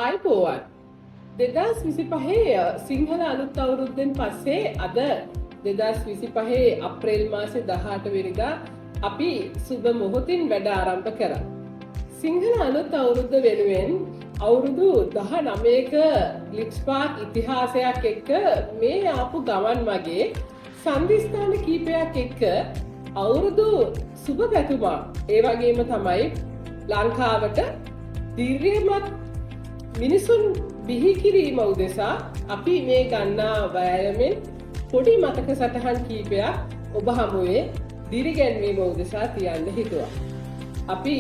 ආයිබෝවන් 2025 සිංහල අලුත් අවුරුද්දෙන් පස්සේ අද 2025 අප්‍රේල් මාසේ 18 වෙනිදා අපි සුබ මොහොතින් වැඩ ආරම්භ කරා. සිංහල අලුත් අවුරුද්ද වෙනුවෙන් අවුරුදු 19ක ග්ලිට්ස් පාක් ඉතිහාසයක් එක්ක මේ ආපු ගමන් මගේ සම්දිස්ථාන කීපයක් එක්ක අවුරුදු සුබ පැතුමක් ඒ වගේම තමයි ලංකාවට දීර්ඝමත් මිනිසුන් බිහි කිරීම උදෙසා අපි මේ ගන්නා වෑයමෙන් පොඩි මතක සටහන් කීපයක් ඔබ හමුවේ දිරිගැන්වීම උදෙසා තියන්න හිතුවා. අපි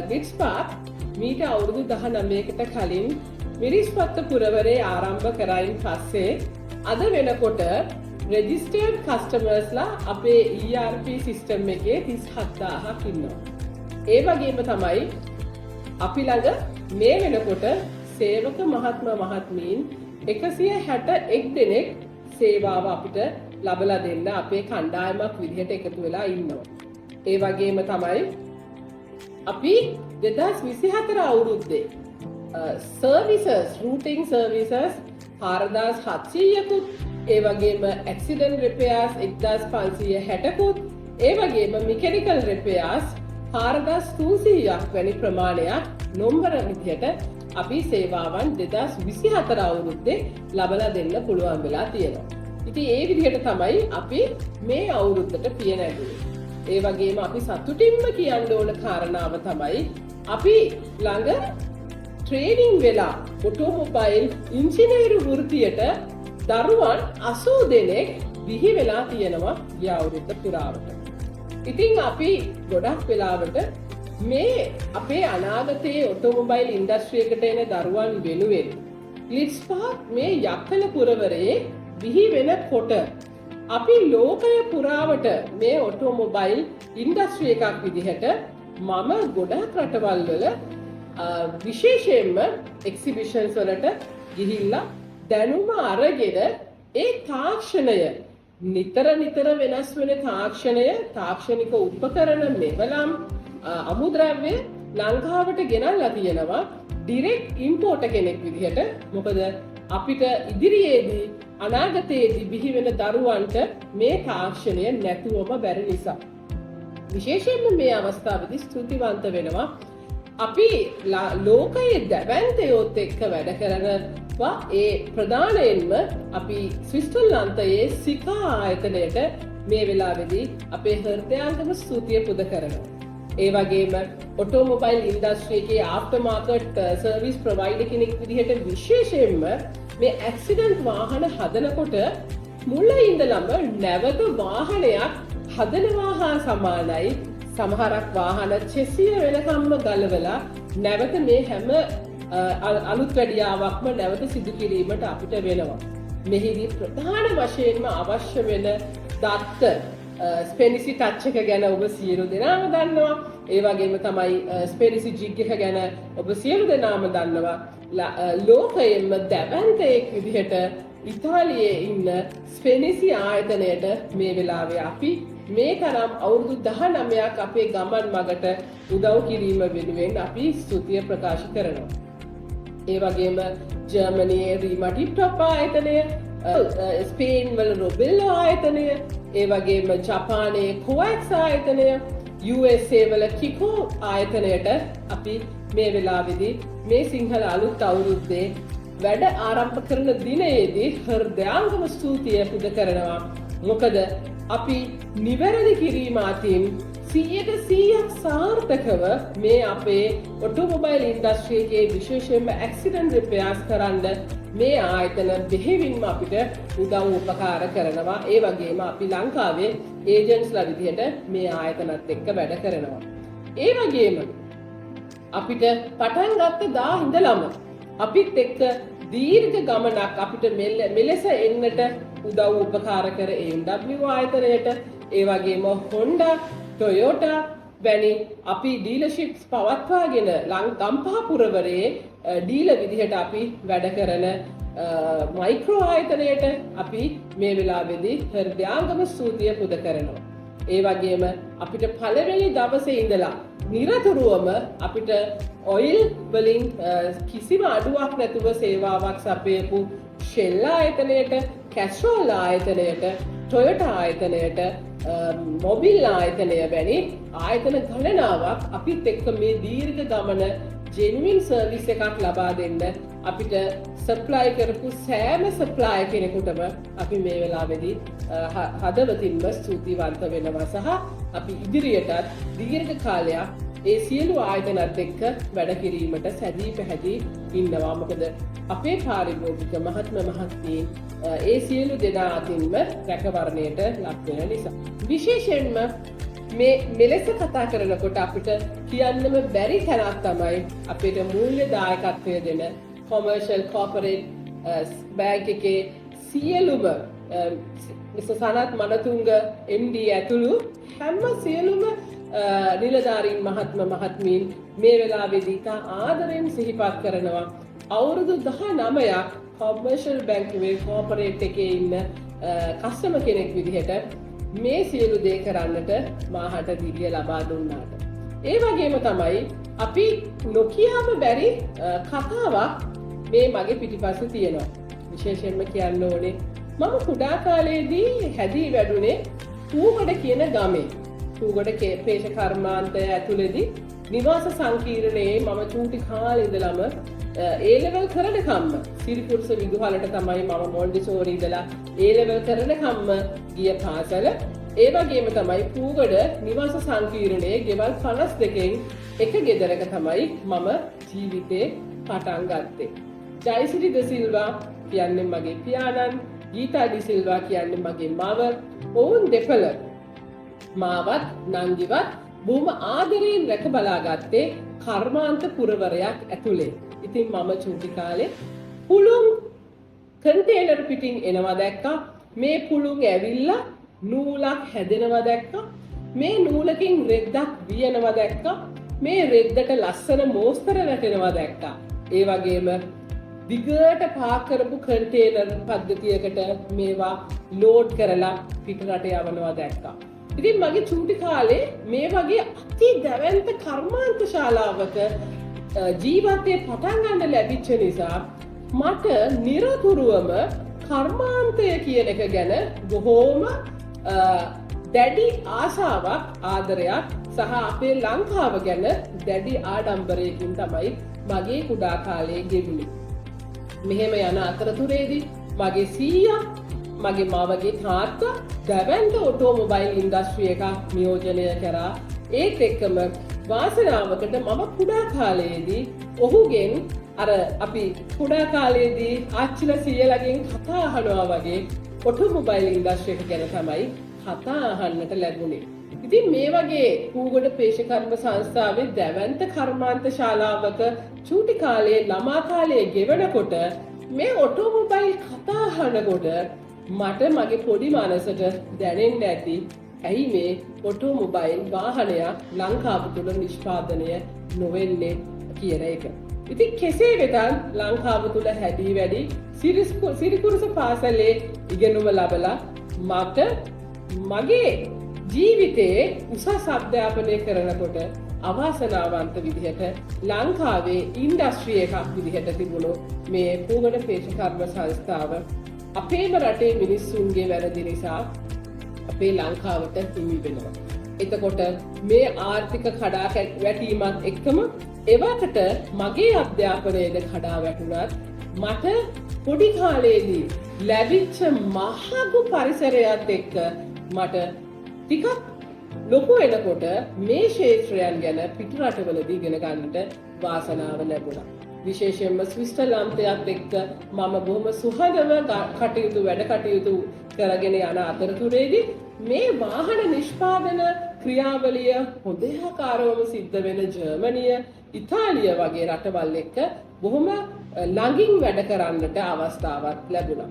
ග්ලිට්ස් පාක් මීට අවුරුදු 19කට කලින් මිරිස්පත්ත පුරවරේ ආරම්භ කරයින් පස්සේ අද වෙනකොට රෙජිස්ටර්ඩ් කස්ටමර්ස්ලා අපේ ERP සිස්ටම් එකේ 37000ක් ඉන්නවා. ඒ වගේම තමයි අපි ළඟ මේ වෙනකොට සේවක මහත්ම මහත්මීන් 161 දෙනෙක් සේවාව අපිට ලබලා දෙන්න අපේ කණ්ඩායමක් විදිහට එකතු වෙලා ඉන්නවා. ඒ වගේම තමයි අපි 2024 අවුරුද්දේ සර්විසස් රූටින් සර්විසස් 4700කුත් ඒ වගේම ඇක්සිඩන්ට් රිපෙයාර්ස් 1560කුත් ඒ වගේම මෙකැනිකල් රිපෙයාර්ස් 4300ක් වැනි ප්‍රමාණයක් නොම්බර විදිහට අපි සේවාවන් 2024 අවුරුද්දේ ලබලා දෙන්න පුළුවන් වෙලා තියෙනවා. ඉතින් ඒ විදිහට තමයි අපි මේ අවුරුද්දට පිය නැගුවේ. ඒ වගේම අපි සතුටින්ම කියන්න ඕන කාරණාව තමයි අපි ළඟ ට්‍රේනින් වෙලා ඔටෝමොබයිල් ඉංජිනේරු වෘත්තියට දරුවන් 80 දෙනෙක් බිහි වෙලා තියෙනවා ගිය අවුරුද්ද පුරාවට. ඉතින් අපි ගොඩක් වෙලාවට මේ අපේ අනාගතයේ ඔටෝමොබයිල් ඉන්ඩස්ට්‍රියකට එන දරුවන් වෙනුවෙන් ග්ලිට්ස් පාක් මේ යක්කල පුරවරයේ බිහි වෙනකොට අපි ලෝකය පුරාවට මේ ඔටෝමොබයිල් ඉන්ඩස්ට්‍රි එකක් විදිහට මම ගොඩක් රටවල් වල විශේෂයෙන්ම එක්සිබිෂන්ස් වලට ගිහිල්ලා දැනුම අරගෙන ඒ තාක්ෂණය නිතර වෙනස් වෙන තාක්ෂණික උපකරණ මෙවලම් අමුද්‍රව්‍ය ලංකාවට ගෙනල්ලා තියෙනවා ඩිරෙක්ට් ඉම්පෝර්ටර් කෙනෙක් විදිහට. මොකද අපිට ඉදිරියේදී අනාගතයේදී බිහි වෙන දරුවන්ට මේ තාක්ෂණය නැතුවම බැරි නිසා. විශේෂයෙන්ම මේ අවස්ථාවේදී ස්තුතිවන්ත වෙනවා අපි ලෝකයේ දැවැන්තයොත් එක්ක වැඩ කරනවා. ඒ ප්‍රධානයෙන්ම අපි ස්විස්තරලන්තයේ සිකා ආයතනයට මේ වෙලාවේදී අපේ හෘදයාංගම ස්තුතිය පුද කරනවා. ඒ වගේම ඔටෝමොබයිල් ඉන්ඩස්ට්‍රි එකේ ආෆ්ටර් මාකට් සර්විස් ප්‍රොවයිඩර් කෙනෙක් විදිහට විශේෂයෙන්ම මේ ඇක්සිඩන්ට් වාහන හදනකොට මුල ඉඳලම නැවත වාහනයක් හදනවා හා සමානයි. සමහරක් වාහන චෙසිය වෙනකම්ම ගලවලා නැවත මේ හැම අලුත් වැඩියාවක්ම නැවත සිදු කිරීමට අපිට වෙනවා. මෙහිදී ප්‍රධාන වශයෙන්ම අවශ්‍ය වෙන දත්ත ස්පෙනිසි ටච් එක ගැන ඔබ සියලු දෙනාම දන්නවා. ඒ වගේම තමයි ස්පෙනිසි ජිග් එක ගැන ඔබ සියලු දෙනාම දන්නවා. ලෝකයෙන්ම දැවැන්තයෙක් විදිහට ඉතාලියේ ඉන්න ස්පෙනිසි ආයතනයට මේ වෙලාවේ අපි මේ තරම් අවුරුදු 19ක් අපේ ගමන් මගට උදව් කිරීම වෙනුවෙන් අපි ස්තුතිය ප්‍රකාශ කරනවා. ඒ වගේම ජර්මනියේ රීමා ටිප්ටොප් ආයතනය, ස්පේන් වල රොබෙල්ලෝ ආයතනය, ඒ වගේම ජපානයේ කොවැක්ස් ආයතනය, USA වල කිකෝ ආයතනයට අපි මේ වෙලාවේදී මේ සිංහල අලුත් අවුරුද්දේ වැඩ ආරම්භ කරන දිනයේදී හෘදයාංගම ස්තුතිය පුද කරනවා. මොකද අපි නිවැරදි කිරීම අතින් 100% සාර්ථකව මේ අපේ ඔටෝමොබයිල් ඉන්ඩස්ට්‍රි එකේ විශේෂයෙන්ම ඇක්සිඩන්ට් රිපෙයාර්ස් කරන්න මේ ආයතන බෙහෙවින්ම අපිට උදව් උපකාර කරනවා. ඒ වගේම අපි ලංකාවේ ඒජන්ට්ස්ලා විදිහට මේ ආයතනත් එක්ක වැඩ කරනවා. ඒ වගේම අපිට පටන් ගත්ත දා ඉඳලම අපිත් එක්ක දීර්ඝ ගමනක් අපිට මෙලෙස එන්නට උදව් උපකාර කර AMW ආයතනයට, ඒ වගේම Honda, Toyota වැනි අපි ඩීලර්ෂිප්ස් පවත්වාගෙන ගම්පහ පුරවරයේ ඩීලර් විදිහට අපි වැඩ කරන මයික්‍රෝ ආයතනයට අපි මේ වෙලාවේදී හෘදයාංගම ස්තුතිය පුද කරනවා. ඒ වගේම අපිට පළවෙනි දවසේ ඉඳලා නිරතුරුවම අපිට ඔයිල් වලින් කිසිම අඩුවක් නැතුව සේවාවක් සපයපු ෂෙල් ආයතනයට, කැස්ට්‍රෝල් ආයතනයට, ටොයෝටා ආයතනයට, මොබිල් ආයතනය වැනි ආයතන ගණනාවක් අපිත් එක්ක මේ දීර්ඝ ගමන ජෙනුවින් සර්විස් එකක් ලබා දෙන්න අපිට සප්ලයි කරපු සෑම සප්ලයි කෙනෙකුටම අපි මේ වෙලාවේදී හදවතින්ම ස්තුතිවන්ත වෙනවා සහ අපි ඉදිරියටත් දීර්ඝ කාලයක් ඒ සියලු ආයතනත් එක්ක වැඩ කිරීමට සැදී පැහැදී ඉන්නවා. මොකද අපේ පාරිභෝගික මහත්ම මහත්මීන් ඒ සියලු දෙනා අතින්ම රැකවරණයට ලක් වෙන නිසා. විශේෂයෙන්ම මේ මෙලෙස කතා කරනකොට අපිට කියන්නම බැරි තැනක් තමයි අපිට මූල්‍ය දායකත්වය දෙන කොමර්ෂල් කෝපරේට් බැංක් එකේ සියලුම මිස්ටර් සනත් මනතුංග MD ඇතුළු හැම සියලුම නිලධාරීන් මහත්ම මහත්මීන් මේ වෙලාවේදී තා ආදරෙන් සිහිපත් කරනවා. අවුරුදු 19ක් කොමර්ෂල් බැංකුවේ කෝපරේට් එකේ ඉන්න කස්ටමර් කෙනෙක් විදිහට මේ සියලු දේ කරන්නට මාහට දිරිය ලබා දුන්නාට. ඒ වගේම තමයි අපි නොකියාම බැරි කතාවක් මේ මගේ පිටිපස්සේ තියෙනවා. විශේෂයෙන්ම කියන්න ඕනේ මම කුඩා කාලයේදී හැදී වැඩුණේ පූගොඩ කියන ගමේ. පූගොඩ පේෂ කර්මාන්තය ඇතුළේදී නිවාස සංකීර්ණයේ මම චූටි කාලේ ඉඳලම ඒ ලෙවල් කරනකම්ම සිරිපුරුෂ විදුහලට තමයි මම මොන්ටිසෝරි ඉඳලා ඒ ලෙවල් කරනකම්ම ගිය පාසල. ඒ වගේම තමයි පූගොඩ නිවාස සංකීර්ණයේ ගෙවල් 52කින් එක ගෙදරක තමයි මම ජීවිතේ පටන් ගත්තේ. ජයසිරි ද සිල්වා කියන්නේ මගේ පියාණන්, ගීතා ඩි සිල්වා කියන්නේ මගේ මව. ඔවුන් දෙපළ මාවත් නංගිවත් බොහොම ආදරයෙන් රැක බලාගත්තේ කර්මාන්ත පුරවරයක් ඇතුලේ. ඉතින් මම චූටි කාලේ පුළුන් කන්ටේනර් පිටින් එනවා දැක්කා. මේ පුළුන් ඇවිල්ලා නූලක් හැදෙනවා දැක්කා. මේ නූලකින් රෙද්දක් වියනවා දැක්කා. මේ රෙද්දට ලස්සන මෝස්තර වැටෙනවා දැක්කා. ඒ වගේම දිගට පාක් කරපු කන්ටේනර් පද්ධතියකට මේවා ලෝඩ් කරලා පිටරට යවනවා දැක්කා. ඉතින් මගේ චූටි කාලේ මේ වගේ අති දැවැන්ත කර්මාන්ත ශාලාවක ජීවිතේ පටන් ගන්න ලැබිච්ච නිසා මට නිරතුරුවම කර්මාන්තය කියන එක ගැන බොහෝම දැඩි ආසාවක්, ආදරයක් සහ අපේ ලංකාව ගැන දැඩි ආඩම්බරයකින් තමයි මගේ කුඩා කාලයේ ගෙවුනේ. මෙහෙම යන අතරතුරේදී මගේ සීයා, මගේ මවගේ තාත්තා දැවැන්ත ඔටෝමොබයිල් ඉන්ඩස්ට්‍රි එකක් නියෝජනය කරා. ඒත් එක්කම වාසනාවකට මම කුඩා කාලයේදී ඔහුගෙන් අර අපි කුඩා කාලයේදී ආච්චිලා සීයලාගෙන් කතා අහනවා වගේ ඔටෝමොබයිල් ඉන්ඩස්ට්‍රි එක ගැන තමයි කතා අහන්නට ලැබුණේ. ඉතින් මේ වගේ පූගොඩ පේෂකර්ම සංස්ථාවේ දැවැන්ත කර්මාන්ත ශාලාවක චූටි කාලයේ ළමා කාලයේ ගෙවනකොට මේ ඔටෝමොබයිල් කතා අහනකොට මට මගේ පොඩි මනසට දැනෙන්න ඇති ඇයි මේ ඔටෝමොබයිල් වාහනයක් ලංකාව තුළ නිෂ්පාදනය නොවෙන්නේ කියන එක. ඉතින් කෙසේ වෙතත් ලංකාව තුළ හැදී වැඩි සිරිකුරුස පාසලේ ඉගෙනුම ලබලා මට මගේ ජීවිතයේ උසස් අධ්‍යාපනය කරනකොට අවාසනාවන්ත විදිහට ලංකාවේ ඉන්ඩස්ට්‍රි එකක් විදිහට තිබුණු මේ පූගොඩ පේෂකර්ම සංස්ථාව අපේම රටේ මිනිස්සුන්ගේ වැරදි නිසා අපේ ලංකාවට හිමි වෙනවා. එතකොට මේ ආර්ථික කඩා වැටීමත් එක්කම එවකට මගේ අධ්‍යාපනයේද කඩා වැටුණත් මට පොඩි කාලේදී ලැබිච්ච මහඟු පරිසරයත් එක්ක මට ටිකක් ලොකු වෙනකොට මේ ක්ෂේත්‍රයන් ගැන පිටරටවලදී ඉගෙන ගන්නට වාසනාව ලැබුණා. විශේෂයෙන්ම ස්විට්සර්ලන්තයත් එක්ක මම බොහොම සුහදව වැඩ කටයුතු කරගෙන යන අතරතුරේදී මේ වාහන නිෂ්පාදන ක්‍රියාවලිය හොඳාකාරවම සිද්ධ වෙන ජර්මනිය, ඉතාලිය වගේ රටවල් එක්ක බොහොම ළඟින් වැඩ කරන්නට අවස්ථාවක් ලැබුණා.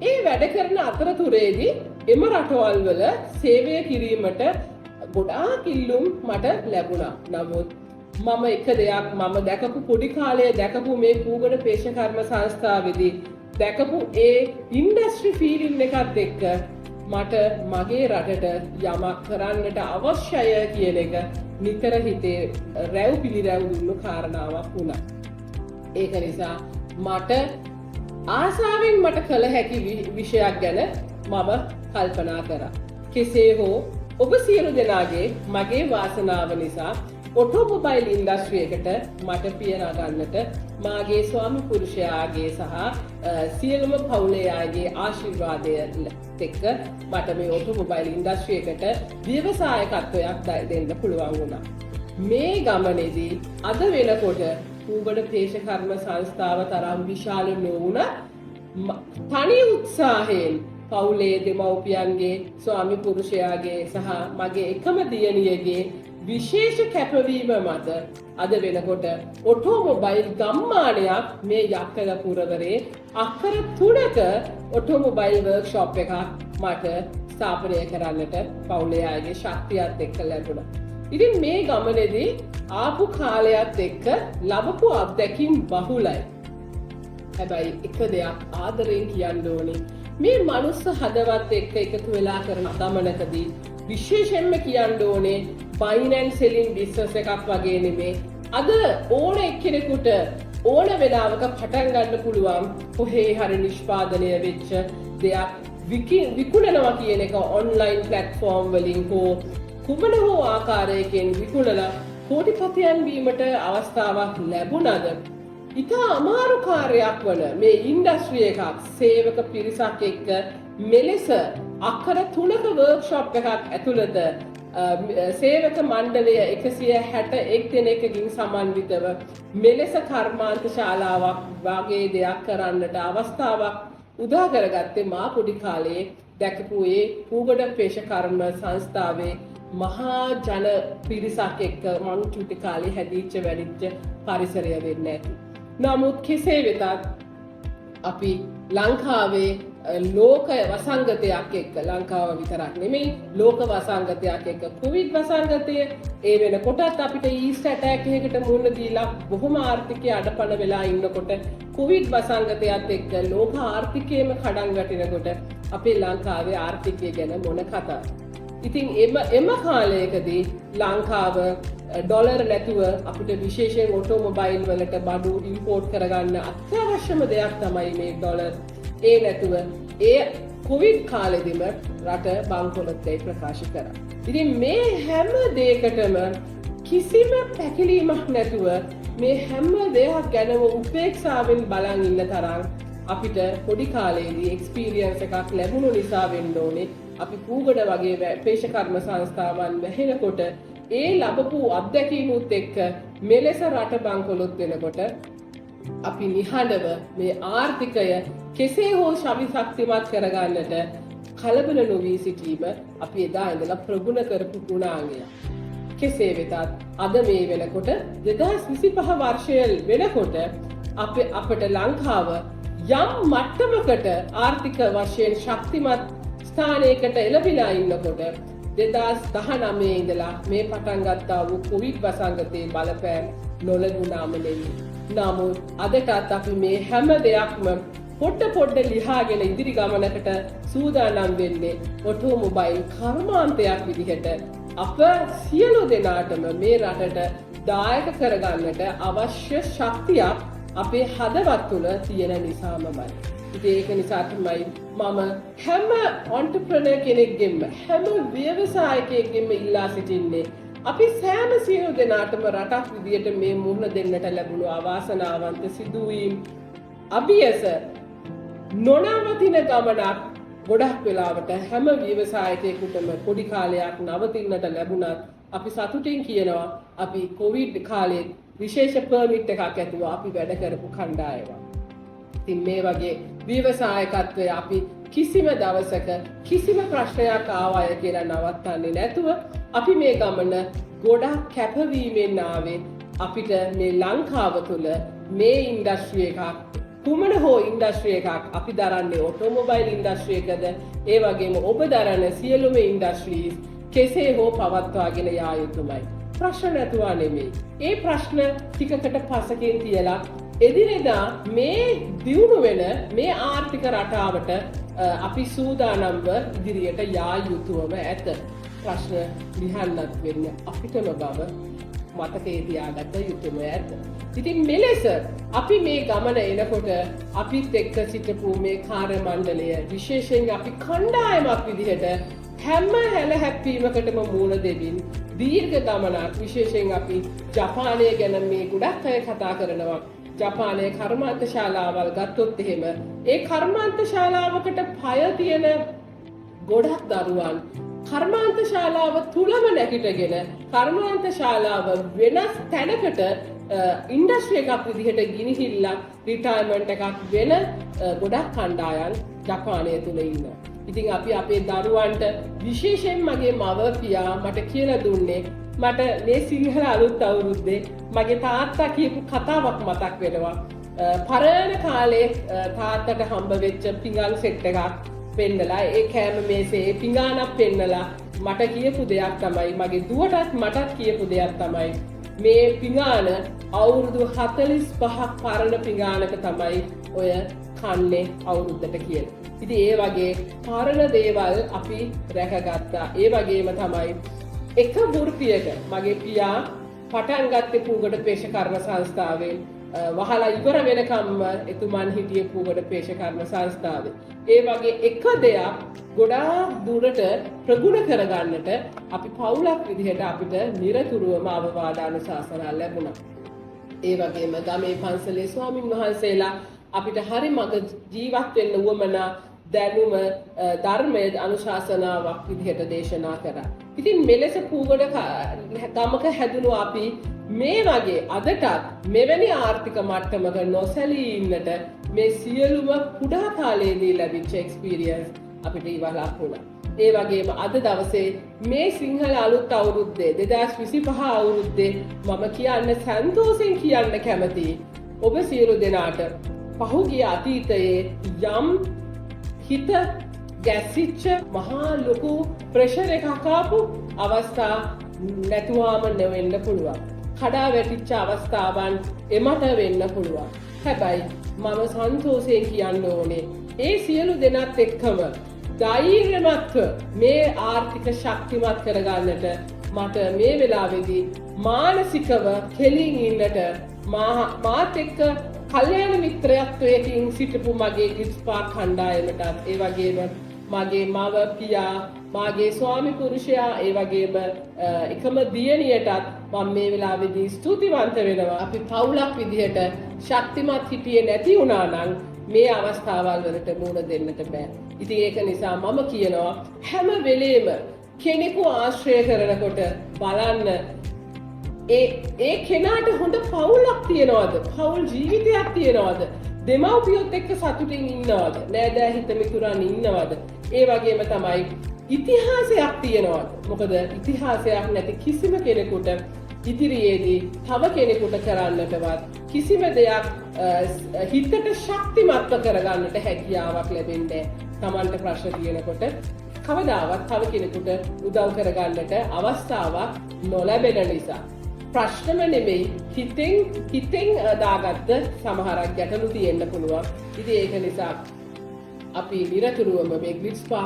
ඒ වැඩ කරන අතරතුරේදී එම රටවල් වල සේවය කිරීමට ගොඩාක් ඉල්ලුම් මට ලැබුණා. නමුත් මම එක දෙයක් මම දැකපු පොඩි කාලයේ දැකපු මේ පූගොඩ පේෂකර්ම සංස්ථාවේදී දැකපු ඒ ඉන්ඩස්ට්‍රි ෆීලින් එකත් එක්ක මට මගේ රටට යමක් කරන්නට අවශ්‍යය කියන එක නිතර හිතේ රැව් පිළිරැව් දුන්නු කාරණාවක් වුණා. ඒක නිසා මට ආසාවෙන් මට කළ හැකි විෂයක් ගැන මම කල්පනා කරා. කෙසේ හෝ ඔබ සියලු දෙනාගේ මගේ වාසනාව නිසා ඔටෝමොබයිල් ඉන්ඩස්ට්‍රි එකට මට පිය නගන්නට මාගේ ස්වාමි පුරුෂයාගේ සහ සියලුම පවුලේ අයගේ ආශිර්වාදය එක්ක මට මේ ඔටෝමොබයිල් ඉන්ඩස්ට්‍රි එකට ව්‍යවසායකත්වයක් දෙන්න පුළුවන් වුණා. මේ ගමනේදී අද වෙනකොට ඌබඩ පේෂකර්ම සංස්ථාව තරම් විශාල නොවුණ තනි උත්සාහයෙන් පවුලේ දෙමව්පියන්ගේ ස්වාමි පුරුෂයාගේ සහ මගේ එකම දියණියගේ විශේෂ කැපවීම මත අද වෙනකොට ඔටෝමොබයිල් ගම්මානයක් මේ යක්කල පුරවරේ අක්කර 3ක ඔටෝමොබයිල් වර්ක්ෂොප් එකක් මට ස්ථාපනය කරන්නට පවුලේ අයගේ ශක්තියත් එක්ක ලැබුණා. ඉතින් මේ ගමනේදී ආපු කාලයත් එක්ක ලැබපු අත්දැකීම් බහුලයි. හැබැයි එක දෙයක් ආදරෙන් කියන්න ඕනේ. මේ මනුස්ස හදවත් එක්ක එකතු වෙලා කරන ගමනකදී විශේෂයෙන්ම කියන්න ඕනේ බයින් ඇන්ඩ් සෙලින් බිස්නස් එකක් වගේ නෙමේ. අද ඕන එක්කෙනෙකුට ඕන වෙලාවක පටන් ගන්න පුළුවන් කොහේ හරි නිෂ්පාදනය වෙච්ච දෙයක් විකුණනවා කියන එක ඔන්ලයින් ප්ලැට්ෆෝම් වලින් හෝ කුමන හෝ ආකාරයකින් විකුණලා කෝටිපතියන් වීමට අවස්ථාවක් ලැබුණද ඉතා අමාරු කාර්යයක් වන මේ ඉන්ඩස්ට්‍රි එකක් සේවක පිරිසක් එක්ක මෙලෙස අක්කර 3ක වර්ක්ෂොප් එකක් ඇතුළත සේවක මණ්ඩලය 161 දෙනෙක්ගෙන් සමන්විතව මෙලෙස කර්මාන්ත ශාලාවක් වගේ දෙයක් කරන්නට අවස්ථාවක් උදා කරගත්තේ මා පොඩි කාලේ දැකපු ඒ පූගඩ පේෂකර්ම සංස්ථාවේ මහා ජන පිරිසක් එක්ක මං චුටි කාලේ හැදිච්ච වැඩිච්ච පරිසරය වෙන්න ඇති. නමුත් කෙසේ වෙතත් අපි ලංකාවේ ලෝක වසංගතයක් එක්ක ලංකාව විතරක් නෙමෙයි ලෝක වසංගතයක් එක්ක කොවිඩ් වසංගතය ඒ වෙනකොටත් අපිට ඊස්ට් ඇටැක් එකකට මුහුණ දීලා බොහොම ආර්ථිකය අඩපණ වෙලා ඉන්නකොට කොවිඩ් වසංගතයත් එක්ක ලෝක ආර්ථිකයේම කඩන් වැටෙනකොට අපේ ලංකාවේ ආර්ථිකය ගැන මොන කතාවද? ඉතින් එම කාලයකදී ලංකාව ඩොලර් නැතුව අපිට විශේෂයෙන් ඔටෝමොබයිල් වලට බඩු ඉම්පෝර්ට් කරගන්න අත්‍යවශ්‍යම දෙයක් තමයි මේ ඩොලර්. ඒ නැතුව ඒ කොවිඩ් කාලෙදිම රට බංකොලොත්යි ප්‍රකාශ කරා. ඉතින් මේ හැම දෙයකටම කිසිම පැකිලීමක් නැතුව මේ හැම දෙයක් ගැනම උපේක්ෂාවෙන් බලන් ඉන්න තරම් අපිට පොඩි කාලේදී එක්ස්පීරියන්ස් එකක් ලැබුණු නිසා වෙන්න ඕනේ. අපි පූගඩ වගේ පේෂකර්ම සංස්ථාවන් වැහෙනකොට ඒ ලැබපු අත්දැකීමුත් එක්ක මෙලෙස රට බංකොලොත් වෙනකොට අපි නිහඬව මේ ආර්ථිකය කෙසේ හෝ ශක්තිමත් කරගන්නට කලබල නොවී සිටීම අපි එදා ඉඳලා ප්‍රගුණ කරපු ගුණාංගයක්. කෙසේ වෙතත් අද මේ වෙනකොට 2025 වර්ෂය වෙනකොට අපට ලංකාව යම් මට්ටමකට ආර්ථික වශයෙන් ශක්තිමත් ස්ථානයකට එළඹිලා ඉන්නකොට 2019 ඉඳලා මේ පටන් ගත්තා වූ කොවිඩ් වසංගතයේ බලපෑම් නොලැබුණාම නෙවෙයි. නමුත් අදටත් අපි මේ හැම දෙයක්ම පොඩ ලිහාගෙන ඉදිරි ගමනකට සූදානම් වෙන්නේ ඔටෝමොබයිල් කර්මාන්තයක් විදිහට අප සියලු දෙනාටම මේ රටට දායක කරගන්නට අවශ්‍ය ශක්තියක් අපේ හදවත් තුළ තියෙන නිසාමයි. ඉතින් ඒක නිසා තමයි මම හැම ඔන්ටර්ප්‍රෙනර් කෙනෙක්ගෙම හැම ව්‍යවසායකයෙක්ගෙම ඉල්ලා සිටින්නේ අපි සෑම සියලු දෙනාටම රටක් විදියට මේ මුහුණ දෙන්නට ලැබුණු අවාසනාවන්ත සිදුවීම් අභියස නොනවතින ගමනක් ගොඩක් වෙලාවට හැම ව්‍යවසායකයෙකුටම පොඩි කාලයක් නවතින්නට ලැබුණත් අපි සතුටින් කියනවා අපි කොවිඩ් කාලේ විශේෂ පර්මිට් එකක් ඇතුව අපි වැඩ කරපු කණ්ඩායමක්. ඉතින් මේ වගේ ව්‍යවසායකත්වය අපි කිසිම දවසක කිසිම ප්‍රශ්නයක් ආවය කියලා නවත්තන්නේ නැතුව අපි මේ ගමන ගොඩක් කැපවීමෙන් ආවේ අපිට මේ ලංකාව තුළ මේ ඉන්ඩස්ට්‍රි එකක් කුමන හෝ ඉන්ඩස්ට්‍රි එකක් අපි දරන්නේ ඔටෝමොබයිල් ඉන්ඩස්ට්‍රි එකද ඒ වගේම ඔබ දරන සියලුම ඉන්ඩස්ට්‍රීස් කෙසේ හෝ පවත්වාගෙන යා යුතුමයි. ප්‍රශ්න නැතුවා නෙමෙයි. ඒ ප්‍රශ්න ටිකකට පසකින් තියලා එදිනෙදා මේ දියුණු වෙන මේ ආර්ථික රටාවට අපි සූදානම්ව ඉදිරියට යා යුතුවම ඇත. ප්‍රශ්න ලිහන්නත් වෙන්නේ අපිටම බව මතකයේ තියාගත යුතුම ඇත. ඉතින් මෙලෙස අපි මේ ගමන එනකොට අපිත් එක්ක සිටපු මේ කාර්ය මණ්ඩලය විශේෂයෙන් අපි කණ්ඩායමක් විදිහට හැම හැල හැප්පීමකටම මූණ දෙමින් දීර්ඝ ගමනක් විශේෂයෙන් අපි ජපානය ගැන මේ ගොඩක් අය කතා කරනවා. ජපානයේ කර්මාන්ත ශාලාවල් ගත්තොත් එහෙම ඒ කර්මාන්ත ශාලාවකට පය තියෙන ගොඩක් දරුවන් කර්මාන්ත ශාලාව තුලම නැගිටගෙන කර්මාන්ත ශාලාව වෙනස් තැනකට ඉන්ඩස්ට්‍රි එකක් විදිහට ගිනිහිල්ලා රිටයර්මන්ට් එකක් වෙන ගොඩක් කණ්ඩායම් ජපානය තුල ඉන්නවා. ඉතින් අපි අපේ දරුවන්ට විශේෂයෙන් මගේ මව පියා මට කියලා දුන්නේ මට මේ සිංහල අලුත් අවුරුද්දේ මගේ තාත්තා කියපු කතාවක් මතක් වෙනවා. පරණ කාලේ තාත්තට හම්බ වෙච්ච පිඟාන සෙට් එකක් පෙන්නලා ඒ කෑම මේසේ පිඟානක් පෙන්නලා මට කියපු දෙයක් තමයි මගේ දුවටත් මටත් කියපු දෙයක් තමයි මේ පිඟාන අවුරුදු 45ක් පරණ පිඟානක තමයි ඔය කන්නේ අවුරුද්දට කියලා. ඉතින් ඒ වගේ පරණ දේවල් අපි රැකගත්තා. ඒ වගේම තමයි එක වෘත්තියක මගේ පියා පටන් ගත්තේ පූගඩ පේශකර්ම සංස්ථාවෙන් වහලා ඉවර වෙනකම්ම එතුමන් හිටියේ පූගඩ පේශකර්ම සංස්ථාවේ. ඒ වගේ එක දෙයක් ගොඩාක් දුරට ප්‍රගුණ කරගන්නට අපි පවුලක් විදිහට අපිට නිරතුරුවම අවවාද අනුශාසනා ලැබුණා. ඒ වගේම ගමේ පන්සලේ ස්වාමින් වහන්සේලා අපිට හරි මඟ ජීවත් වෙන්න උවමනා දැනුම ධර්මයේ අනුශාසනාවක් විදිහට දේශනා කරා. ඉතින් මෙලෙස පූගඩ ගමක හැදුණු අපි මේ වගේ අදටත් මෙවැනි ආර්ථික මට්ටමක නොසැලී ඉන්නට මේ සියලුම කුඩා කාලයේදී ලැබිච්ච එක්ස්පීරියන්ස් අපිට ඉවහලක් වුණා. ඒ වගේම අද දවසේ මේ සිංහල අලුත් අවුරුද්දේ 2025 අවුරුද්දේ මම කියන්න සන්තෝෂෙන් කියන්න කැමතියි ඔබ සියලු දෙනාට පහුගිය අතීතයේ යම් හිත ගැසිච්ච මහා ලොකු ප්‍රෙෂර් එකක් ආපු අවස්ථා නැතුවාම නෙවෙන්න පුළුවන්. කඩා වැටිච්ච අවස්ථාවන් එමට වෙන්න පුළුවන්. හැබැයි මම සන්තෝෂයෙන් කියන්න ඕනේ ඒ සියලු දෙනාත් එක්කම ධෛර්යමත්ව මේ ආර්ථික ශක්තිමත් කරගන්නට මට මේ වෙලාවේදී මානසිකව කෙලින් ඉන්නට මාත් එක්ක කල්යාණ මිත්‍රත්වයකින් සිටපු මගේ ගිස්පා කණ්ඩායමටත් ඒ වගේම මගේ මව පියා මාගේ ස්වාමි පුරුෂයා ඒ වගේම එකම දියණියටත් මම මේ වෙලාවේදී ස්තුතිවන්ත වෙනවා. අපි පවුලක් විදිහට ශක්තිමත් හිටියේ නැති වුණා නම් මේ අවස්ථාවල් වලට මුහුණ දෙන්නට බෑ. ඉතින් ඒක නිසා මම කියනවා හැම වෙලේම කෙනෙකු ආශ්‍රය කරනකොට බලන්න ඒ කෙනාට හොඳ පවුලක් තියනවද? පවුල් ජීවිතයක් තියනවද? දෙමව්පියොත් එක්ක සතුටින් ඉන්නවද? නෑදෑ හිත මිතුරන් ඉන්නවද? ඒ වගේම තමයි ඉතිහාසයක් තියනවද? මොකද ඉතිහාසයක් නැති කිසිම කෙනෙකුට ඉදිරියේදී තව කෙනෙකුට කරන්නටවත් කිසිම දෙයක් හිතට ශක්තිමත්ව කරගන්නට හැකියාවක් ලැබෙන්නේ නැහැ. Tamanට ප්‍රශ්න තියෙනකොට කවදාවත් තව කෙනෙකුට උදව් කරගන්නට අවස්ථාවක් නොලැබෙන නිසා ප්‍රශ්නම නෙමෙයි හිතෙන් දාගත්ත සමහරක් ගැටලු තියෙන්න පුළුවන්. ඉතින් ඒක නිසා අපි නිරතුරුවම මේ ග්ලිට්ස්පා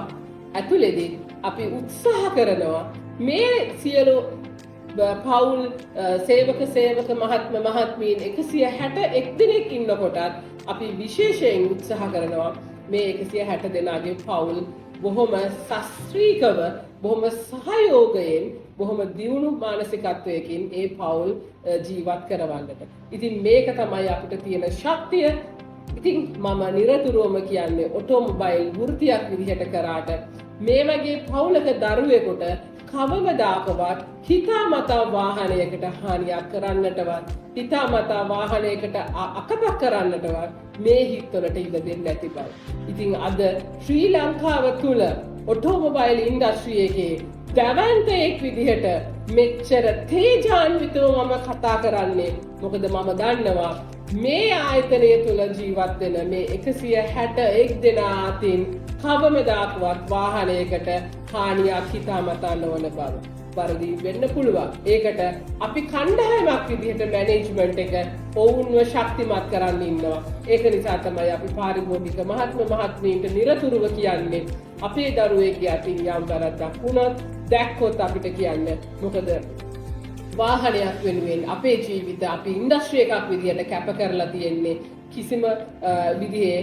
ඇතුළේදී අපි උත්සාහ කරනවා මේ සියලු පවුල් සේවක මහත්මීන් 161 දෙනෙක් ඉන්නකොටත් අපි විශේෂයෙන් උත්සාහ කරනවා මේ 160 දෙනාගේ පවුල් බොහොම ශාස්ත්‍රීයව බොහොම සහයෝගයෙන් බොහොම දියුණු මානසිකත්වයකින් ඒ පවුල් ජීවත් කරවන්නට. ඉතින් මේක තමයි අපිට තියෙන ශක්තිය. ඉතින් මම නිරතුරුවම කියන්නේ ඔටෝමොබයිල් වෘත්තියක් විදිහට කරාට මේ වගේ පවුලක දරුවෙකුට කවමදාකවත් හිතාමතා වාහනයකට හානියක් කරන්නටවත් හිතාමතා වාහනයකට අකපක් කරන්නටවත් මේ හිත්වලට ඉඩ දෙන්නේ නැති බව. ඉතින් අද ශ්‍රී ලංකාව තුළ ඔටෝමොබයිල් ඉන්ඩස්ට්‍රි එකේ දැවැන්තයෙක් විදිහට මෙච්චර තේජාන්විතව මම කතා කරන්නේ මොකද මම දන්නවා මේ ආයතනය තුළ ජීවත් වෙන මේ 161 දෙනා අතින් කවමදාකවත් වාහනයකට හානියක් හිතාමතා නොවන බව. වරදි වෙන්න පුළුවන්. ඒකට අපි කණ්ඩායමක් විදිහට මැනේජ්මන්ට් එක ඔවුන්ව ශක්තිමත් කරන්න ඉන්නවා. ඒක නිසා තමයි අපි පාරිභෝගික මහත්මීන්ට නිරතුරුව කියන්නේ අපේ දරුවෙක්ගේ අතින් යම් වැරද්දක් වුණත් දැක්කොත් අපිට කියන්න. මොකද වාහනයක් වෙනුවෙන් අපේ ජීවිත අපි ඉන්ඩස්ට්‍රි එකක් විදිහට කැප කරලා තියෙන්නේ කිසිම විදිහේ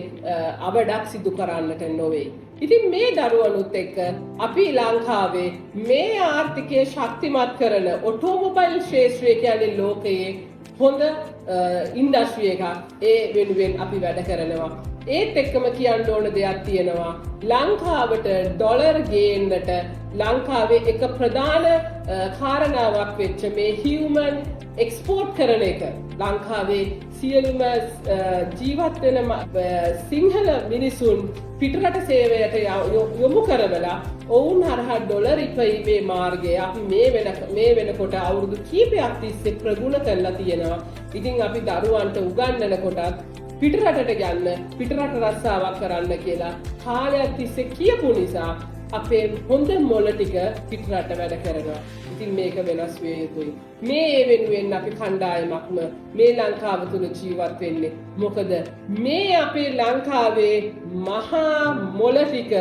අවඩක් සිදු කරන්නට නොවේ. ඉතින් මේ දරුවනුත් එක්ක අපි ලංකාවේ මේ ආර්ථිකය ශක්තිමත් කරන ඔටෝමොබයිල් ක්ෂේත්‍රය කියන්නේ ලෝකයේ හොඳ ඉන්ඩස්ට්‍රි එකක්. ඒ වෙනුවෙන් අපි වැඩ කරනවා. ඒත් එක්කම කියන්න ඕන දෙයක් තියෙනවා. ලංකාවට ඩොලර් ගේන්නට ලංකාවේ එක ප්‍රධාන කාරණාවක් වෙච්ච මේ හියුමන් එක්ස්පෝර්ට් කරන එක. ලංකාවේ සියලුම ජීවත් වෙන සිංහල මිනිසුන් පිටරට සේවයට යොමු කරවලා ඔවුන් හරහා ඩොලර් ඉපයීමේ මාර්ගය අපි මේ වෙනකොට අවුරුදු කීපයක් තිස්සේ ප්‍රගුණ කරලා තියෙනවා. ඉතින් අපි දරුවන්ට උගන්වනකොටත් පිටරටට යන්න පිටරට රස්සාවක් කරන්න කියලා කාලයක් තිස්සේ කියපු නිසා අපේ හොඳ මොළ ටික පිටරට වැඩ කරනවා. ඉතින් මේක වෙනස් විය යුතුයි. මේ වෙනුවෙන් අපි කණ්ඩායමක්ම මේ ලංකාව තුළ ජීවත් වෙන්නේ. මොකද මේ අපේ ලංකාවේ මහා මොළ ටික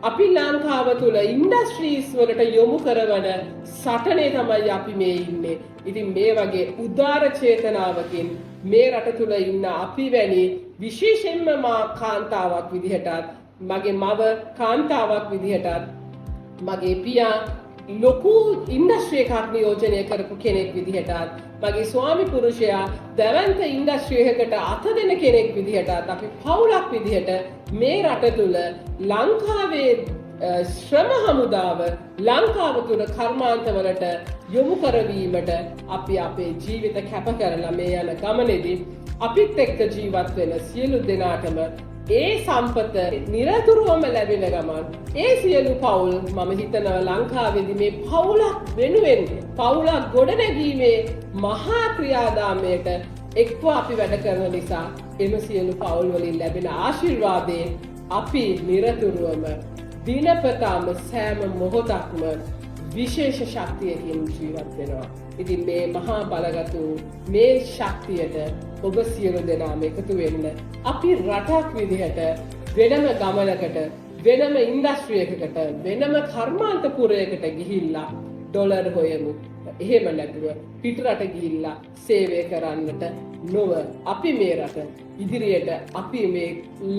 අපි ලංකාව තුළ ඉන්ඩස්ට්‍රීස් වලට යොමු කරවන සටනේ තමයි අපි මේ ඉන්නේ. ඉතින් මේ වගේ උදාර චේතනාවකින් මේ රට තුළ ඉන්න අපි වැනි විශේෂයෙන්ම මා කාන්තාවක් විදිහටත් මගේ මව කාන්තාවක් විදිහටත් මගේ පියා ලොකු ඉන්ඩස්ට්‍රි එකක් නියෝජනය කරපු කෙනෙක් විදිහටත් මගේ ස්වාමි පුරුෂයා දැවන්ත ඉන්ඩස්ට්‍රි එකකට අත දෙන කෙනෙක් විදිහටත් අපි පවුලක් විදිහට මේ රට තුළ ලංකාවේ ශ්‍රම හමුදාව ලංකාව තුළ කර්මාන්තවලට යොමු කරවීමට අපි අපේ ජීවිත කැප කරලා මේ යන ගමනේදී අපිත් එක්ක ජීවත් වෙන සියලු දෙනාටම ඒ සම්පත නිරතුරුවම ලැබෙන ගමන් ඒ සියලු පවුල් මම හිතනවා ලංකාවේදී මේ පවුලක් වෙනුවෙන් පවුලක් ගොඩනැගීමේ මහා ක්‍රියාදාමයට එක්ව අපි වැඩ කරන නිසා එම සියලු පවුල් වලින් ලැබෙන ආශිර්වාදයේ අපි නිරතුරුවම දිනපතාම සෑම මොහොතක්ම විශේෂ ශක්තියකින් ජීවත් වෙනවා. ඉතින් මේ මහා බලගතු මේ ශක්තියට ඔබ සියලු දෙනාම එකතු වෙන්න අපි රටක් විදිහට වෙනම ගමනකට වෙනම ඉන්ඩස්ට්‍රියකට වෙනම කර්මාන්තපුරයකට ගිහිල්ලා ඩොලර් හොයමු. එහෙම නැතුව පිටරට ගිහිල්ලා සේවය කරන්නට නොව අපි මේ රට ඉදිරියට අපි මේ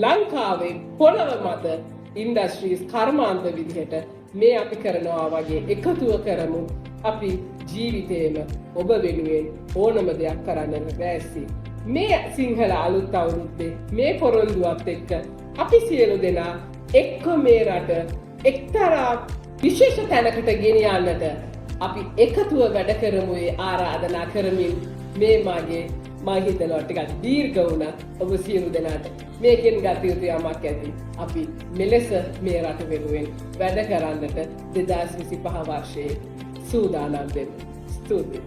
ලංකාවේ පොළව මත ඉන්ඩස්ට්‍රීස් කර්මාන්ත විදිහට මේ අපි කරනවා වගේ එකතුව කරමු. අපි ජීවිතේම ඔබ වෙනුවෙන් ඕනම දෙයක් කරන්න ලෑස්ති. මේ සිංහල අලුත් අවුරුද්දේ මේ පොරොන්දුවත් එක්ක අපි සියලු දෙනා එක්ක මේ රට එක්තරා විශේෂ තැනකට ගෙනියන්නට අපි එකතුව වැඩ කරමු ආරාධනා කරමින් මේ මගේ මම හිතනවා ටිකක් දීර්ඝ වුණා ඔබ සියලු දෙනාට මේකෙන් ගත යුතු යමක් ඇති. අපි මෙලෙස මේ රට වෙනුවෙන් වැඩ කරන්නට 2025 වර්ෂයේ සූදානම් වෙමු. ස්තුතියි.